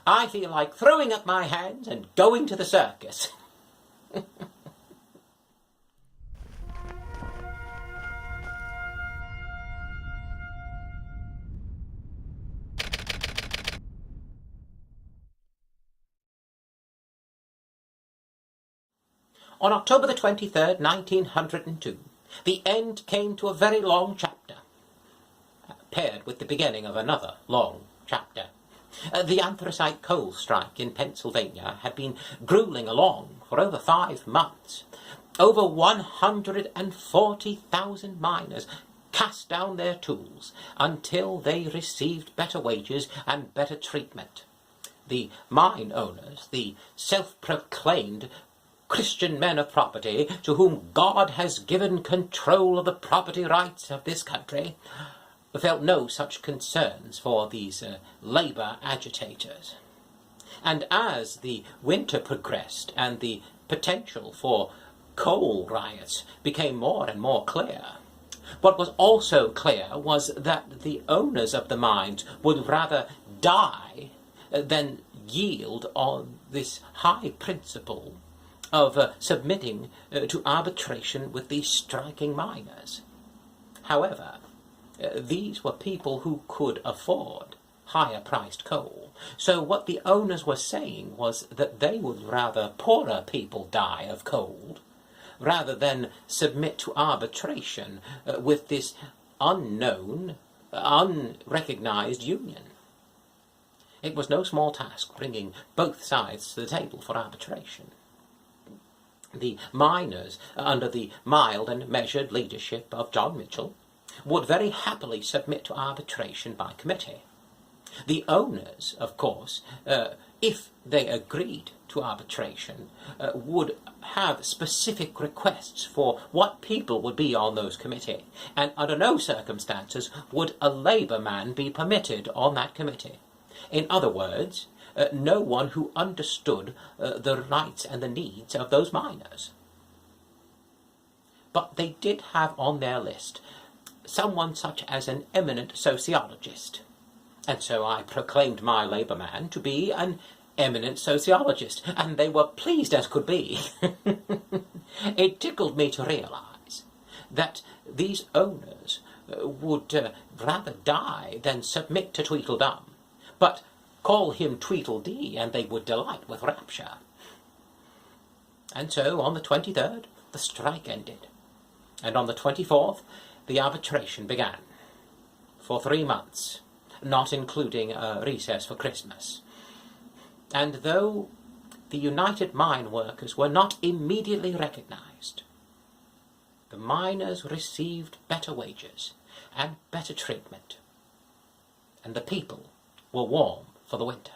I feel like throwing up my hands and going to the circus. On October the 23rd, 1902, the end came to a very long chapter, paired with the beginning of another long chapter. The Anthracite Coal Strike in Pennsylvania had been grueling along for over 5 months. Over 140,000 miners cast down their tools until they received better wages and better treatment. The mine owners, the self-proclaimed Christian men of property, to whom God has given control of the property rights of this country, felt no such concerns for these labour agitators. And as the winter progressed and the potential for coal riots became more and more clear, what was also clear was that the owners of the mines would rather die than yield on this high principle of submitting to arbitration with these striking miners. However, these were people who could afford higher-priced coal. So what the owners were saying was that they would rather poorer people die of cold rather than submit to arbitration with this unknown, unrecognized union. It was no small task bringing both sides to the table for arbitration. The miners, under the mild and measured leadership of John Mitchell, would very happily submit to arbitration by committee. The owners, of course, if they agreed to arbitration, would have specific requests for what people would be on those committee, and under no circumstances would a labour man be permitted on that committee. In other words, no one who understood the rights and the needs of those miners. But they did have on their list someone such as an eminent sociologist, and so I proclaimed my labour man to be an eminent sociologist, and they were pleased as could be. It tickled me to realise that these owners would rather die than submit to Tweedledum, but call him Tweedledee, and they would delight with rapture. And so, on the 23rd, the strike ended, and on the 24th, the arbitration began, for 3 months, not including a recess for Christmas. And though the United Mine Workers were not immediately recognised, the miners received better wages and better treatment, and the people were warm for the winter.